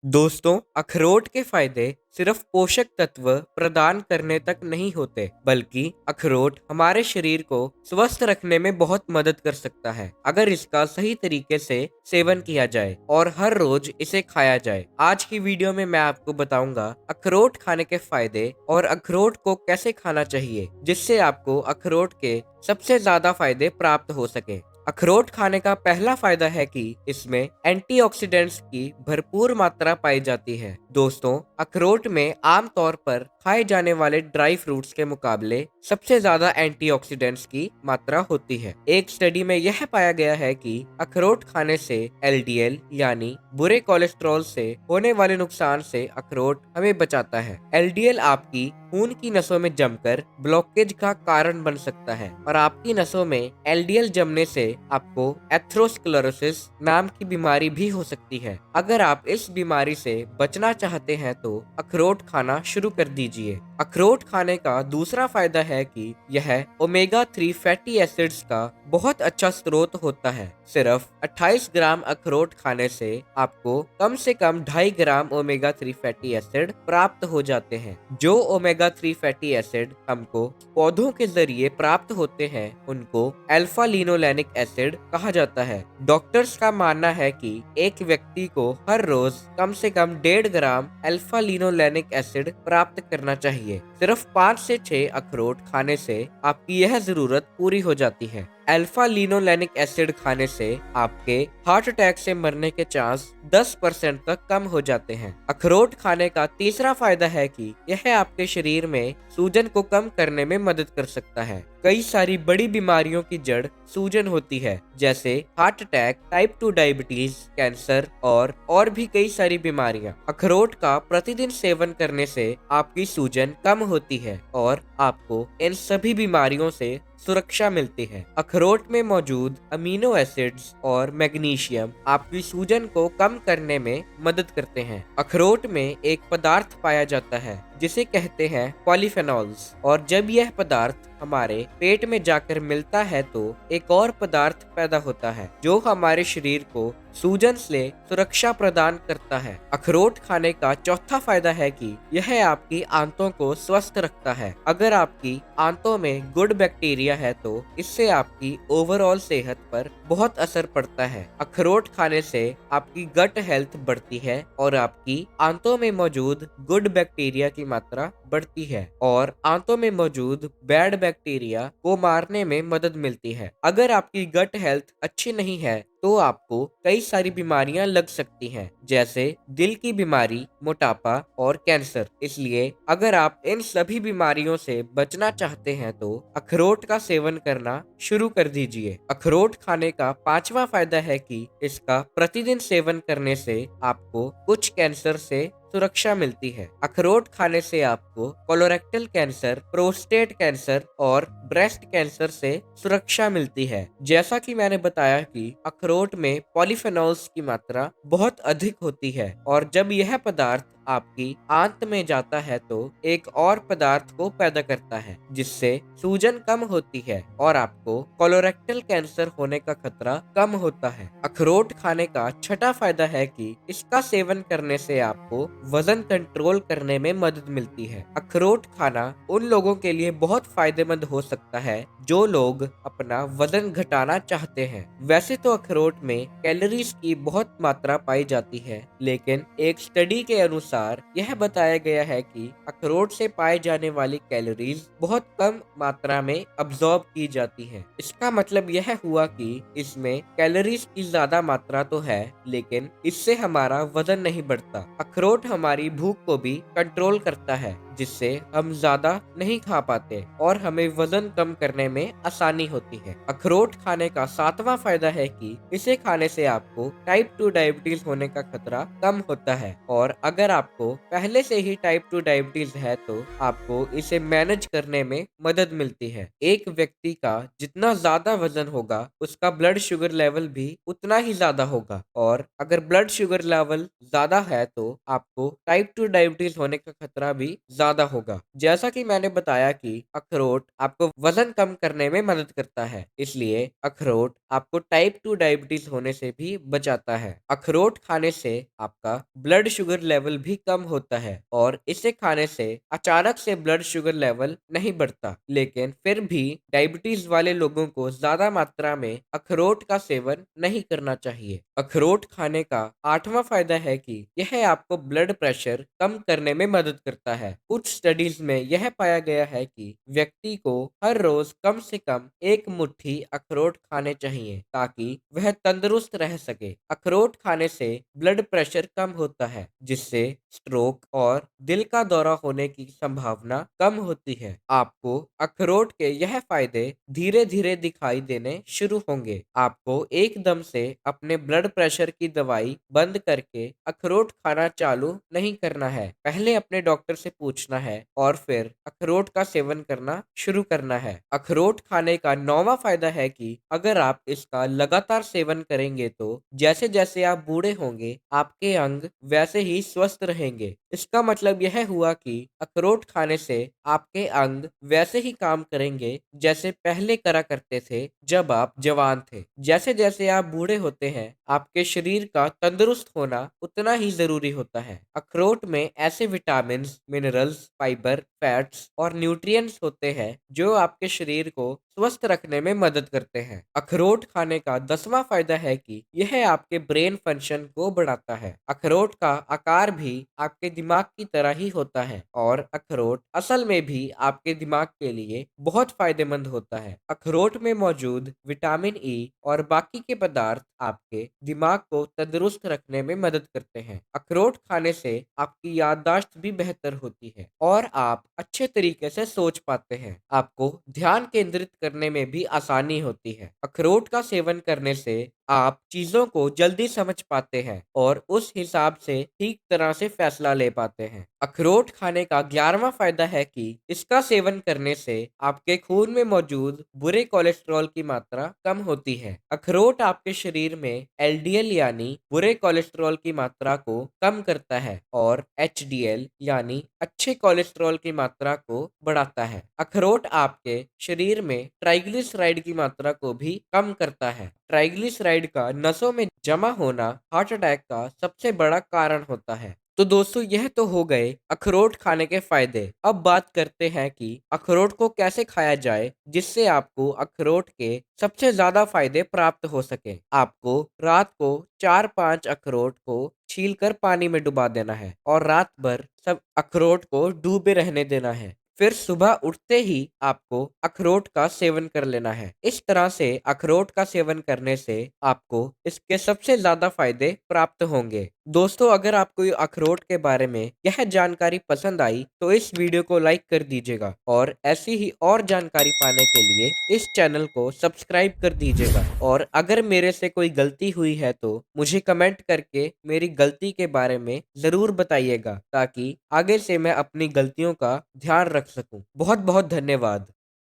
दोस्तों, अखरोट के फायदे सिर्फ पोषक तत्व प्रदान करने तक नहीं होते, बल्कि अखरोट हमारे शरीर को स्वस्थ रखने में बहुत मदद कर सकता है, अगर इसका सही तरीके से सेवन किया जाए और हर रोज इसे खाया जाए। आज की वीडियो में मैं आपको बताऊंगा अखरोट खाने के फायदे और अखरोट को कैसे खाना चाहिए, जिससे आपको अखरोट के सबसे ज्यादा फायदे प्राप्त हो सके। अखरोट खाने का पहला फायदा है कि इसमें एंटीऑक्सीडेंट्स की भरपूर मात्रा पाई जाती है। दोस्तों, अखरोट में आमतौर पर खाए जाने वाले ड्राई फ्रूट्स के मुकाबले सबसे ज्यादा एंटीऑक्सीडेंट्स की मात्रा होती है। एक स्टडी में यह पाया गया है कि अखरोट खाने से एलडीएल यानी बुरे कोलेस्ट्रॉल से होने वाले नुकसान से अखरोट हमें बचाता है। एलडीएल आपकी खून की नसों में जमकर ब्लॉकेज का कारण बन सकता है और आपकी नसों में एलडीएल जमने से आपको एथेरोस्क्लेरोसिस नाम की बीमारी भी हो सकती है। अगर आप इस बीमारी से बचना चाहते हैं तो अखरोट खाना शुरू कर दीजिए। अखरोट खाने का दूसरा फायदा है कि यह ओमेगा 3 फैटी एसिड्स का बहुत अच्छा स्रोत होता है। सिर्फ 28 ग्राम अखरोट खाने से आपको कम से कम 2.5 ग्राम ओमेगा 3 फैटी एसिड प्राप्त हो जाते हैं। जो ओमेगा 3 फैटी एसिड हमको पौधों के जरिए प्राप्त होते हैं, उनको अल्फा लिनोलेनिक एसिड कहा जाता है। डॉक्टर्स का मानना है कि एक व्यक्ति को हर रोज कम से कम 1.5 ग्राम अल्फा लिनोलेनिक एसिड प्राप्त करना चाहिए। सिर्फ 5 से 6 अखरोट खाने से आपकी यह जरूरत पूरी हो जाती है। अल्फा लिनोलेनिक एसिड खाने से आपके हार्ट अटैक से मरने के चांस 10% तक कम हो जाते हैं। अखरोट खाने का तीसरा फायदा है कि यह आपके शरीर में सूजन को कम करने में मदद कर सकता है। कई सारी बड़ी बीमारियों की जड़ सूजन होती है, जैसे heart attack, type 2 diabetes, cancer और भी कई सारी बीमारियां। अखरोट का प्रतिदिन सेवन करने से आपकी सूजन कम होती है और आपको इन सभी बीमारियों से सुरक्षा मिलती है। अखरोट में मौजूद अमीनो एसिड्स और मैग्नीशियम आपकी सूजन को कम करने में मदद करते हैं। अखरोट में एक पदार्थ पाया जाता है जिसे कहते हैं पॉलीफेनॉल्स, और जब यह पदार्थ हमारे पेट में जाकर मिलता है तो एक और पदार्थ पैदा होता है जो हमारे शरीर को सूजन से सुरक्षा प्रदान करता है। अखरोट खाने का चौथा फायदा है कि यह आपकी आंतों को स्वस्थ रखता है। अगर आपकी आंतों में गुड बैक्टीरिया है तो इससे आपकी ओवरऑल सेहत पर बहुत असर पड़ता है। अखरोट खाने से आपकी गट हेल्थ बढ़ती है और आपकी आंतों में मौजूद गुड बैक्टीरिया की मात्रा बढ़ती है और आंतों में मौजूद बैड बैक्टीरिया को मारने में मदद मिलती है। अगर आपकी गट हेल्थ अच्छी नहीं है तो आपको कई सारी बीमारियां लग सकती हैं, जैसे दिल की बीमारी, मोटापा और कैंसर। इसलिए अगर आप इन सभी बीमारियों से बचना चाहते हैं तो अखरोट का सेवन करना शुरू कर दीजिए। अखरोट खाने का पांचवा फायदा है कि इसका प्रतिदिन सेवन करने से आपको कुछ कैंसर से सुरक्षा मिलती है। अखरोट खाने से आपको कोलोरेक्टल कैंसर, प्रोस्टेट कैंसर और ब्रेस्ट कैंसर से सुरक्षा मिलती है। जैसा कि मैंने बताया कि अखरोट में पॉलीफेनॉल्स की मात्रा बहुत अधिक होती है और जब यह पदार्थ आपकी आंत में जाता है तो एक और पदार्थ को पैदा करता है जिससे सूजन कम होती है और आपको कोलोरेक्टल कैंसर होने का खतरा कम होता है। अखरोट खाने का छठा फायदा है कि इसका सेवन करने से आपको वजन कंट्रोल करने में मदद मिलती है। अखरोट खाना उन लोगों के लिए बहुत फायदेमंद हो सकता है जो लोग अपना वजन घटाना चाहते हैं। वैसे तो अखरोट में कैलोरीज की बहुत मात्रा पाई जाती है, लेकिन एक स्टडी के अनुसार यह बताया गया है कि अखरोट से पाए जाने वाली कैलोरीज बहुत कम मात्रा में अब्सॉर्ब की जाती है। इसका मतलब यह हुआ कि इसमें कैलोरीज की ज्यादा मात्रा तो है, लेकिन इससे हमारा वजन नहीं बढ़ता। अखरोट हमारी भूख को भी कंट्रोल करता है, जिससे हम ज्यादा नहीं खा पाते और हमें वजन कम करने में आसानी होती है। अखरोट खाने का सातवां फायदा है कि इसे खाने से आपको टाइप 2 डायबिटीज होने का खतरा कम होता है, और अगर आपको पहले से ही टाइप 2 डायबिटीज है तो आपको इसे मैनेज करने में मदद मिलती है। एक व्यक्ति का जितना ज्यादा वजन होगा उसका ब्लड शुगर लेवल भी उतना ही ज्यादा होगा, और अगर ब्लड शुगर लेवल ज्यादा है तो आपको टाइप 2 डायबिटीज होने का खतरा भी ज्यादा ज्यादा होगा। जैसा कि मैंने बताया कि अखरोट आपको वजन कम करने में मदद करता है, इसलिए अखरोट आपको टाइप 2 डायबिटीज होने से भी बचाता है। अखरोट खाने से आपका ब्लड शुगर लेवल भी कम होता है और इसे खाने से अचानक से ब्लड शुगर लेवल नहीं बढ़ता, लेकिन फिर भी डायबिटीज वाले लोगों को ज्यादा मात्रा में अखरोट का सेवन नहीं करना चाहिए। अखरोट खाने का आठवां फायदा है कि यह आपको ब्लड प्रेशर कम करने में मदद करता है। कुछ स्टडीज में यह पाया गया है कि व्यक्ति को हर रोज कम से कम एक मुट्ठी अखरोट खाने चाहिए ताकि वह तंदुरुस्त रह सके। अखरोट खाने से ब्लड प्रेशर कम होता है, जिससे स्ट्रोक और दिल का दौरा होने की संभावना कम होती है। आपको अखरोट के यह फायदे धीरे धीरे दिखाई देने शुरू होंगे। आपको एकदम से अपने ब्लड प्रेशर की दवाई बंद करके अखरोट खाना चालू नहीं करना है। पहले अपने डॉक्टर से पूछना है और फिर अखरोट का सेवन करना शुरू करना है। अखरोट खाने का नौवां फायदा है कि अगर आप इसका लगातार सेवन करेंगे तो जैसे जैसे आप बूढ़े होंगे आपके अंग वैसे ही स्वस्थ रहेंगे। इसका मतलब यह हुआ कि अखरोट खाने से आपके अंग वैसे ही काम करेंगे जैसे पहले करा करते थे जब आप जवान थे। जैसे जैसे आप बूढ़े होते हैं आपके शरीर का तंदुरुस्त होना उतना ही जरूरी होता है। अखरोट में ऐसे विटामिन, मिनरल्स, फाइबर, फैट्स और न्यूट्रिएंट्स होते हैं जो आपके शरीर को स्वस्थ रखने में मदद करते हैं। अखरोट खाने का 10वां फायदा है कि यह आपके ब्रेन फंक्शन को बढ़ाता है। अखरोट का आकार भी आपके दिमाग की तरह ही होता है और अखरोट असल में भी आपके दिमाग के लिए बहुत फायदेमंद होता है। अखरोट में मौजूद विटामिन ई और बाकी के पदार्थ आपके दिमाग को तंदुरुस्त रखने में मदद करते हैं। अखरोट खाने से आपकी याददाश्त भी बेहतर होती है और आप अच्छे तरीके से सोच पाते हैं। आपको ध्यान केंद्रित करने में भी आसानी होती है। अखरोट का सेवन करने से आप चीजों को जल्दी समझ पाते हैं और उस हिसाब से ठीक तरह से फैसला ले पाते हैं। अखरोट खाने का 11वां फायदा है कि इसका सेवन करने से आपके खून में मौजूद बुरे कोलेस्ट्रॉल की मात्रा कम होती है। अखरोट आपके शरीर में एलडीएल यानी बुरे कोलेस्ट्रॉल की मात्रा को कम करता है और एचडीएल यानी अच्छे कोलेस्ट्रॉल की मात्रा को बढ़ाता है। अखरोट आपके शरीर में ट्राइग्लिसराइड की मात्रा को भी कम करता है। ट्राइग्लिसराइड का नसों में जमा होना हार्ट अटैक का सबसे बड़ा कारण होता है। तो दोस्तों यह तो हो गए अखरोट खाने के फायदे। अब बात करते हैं कि अखरोट को कैसे खाया जाए जिससे आपको अखरोट के सबसे ज्यादा फायदे प्राप्त हो सके। आपको रात को 4-5 अखरोट को छीलकर पानी में डुबा देना है और रात भर सब अखरोट को डूबे रहने देना है। फिर सुबह उठते ही आपको अखरोट का सेवन कर लेना है। इस तरह से अखरोट का सेवन करने से आपको इसके सबसे ज्यादा फायदे प्राप्त होंगे। दोस्तों अगर आपको ये अखरोट के बारे में यह जानकारी पसंद आई तो इस वीडियो को लाइक कर दीजिएगा और ऐसी ही और जानकारी पाने के लिए इस चैनल को सब्सक्राइब कर दीजिएगा। और अगर मेरे से कोई गलती हुई है तो मुझे कमेंट करके मेरी गलती के बारे में जरूर बताइएगा ताकि आगे से मैं अपनी गलतियों का ध्यान रख सकूं। बहुत बहुत धन्यवाद।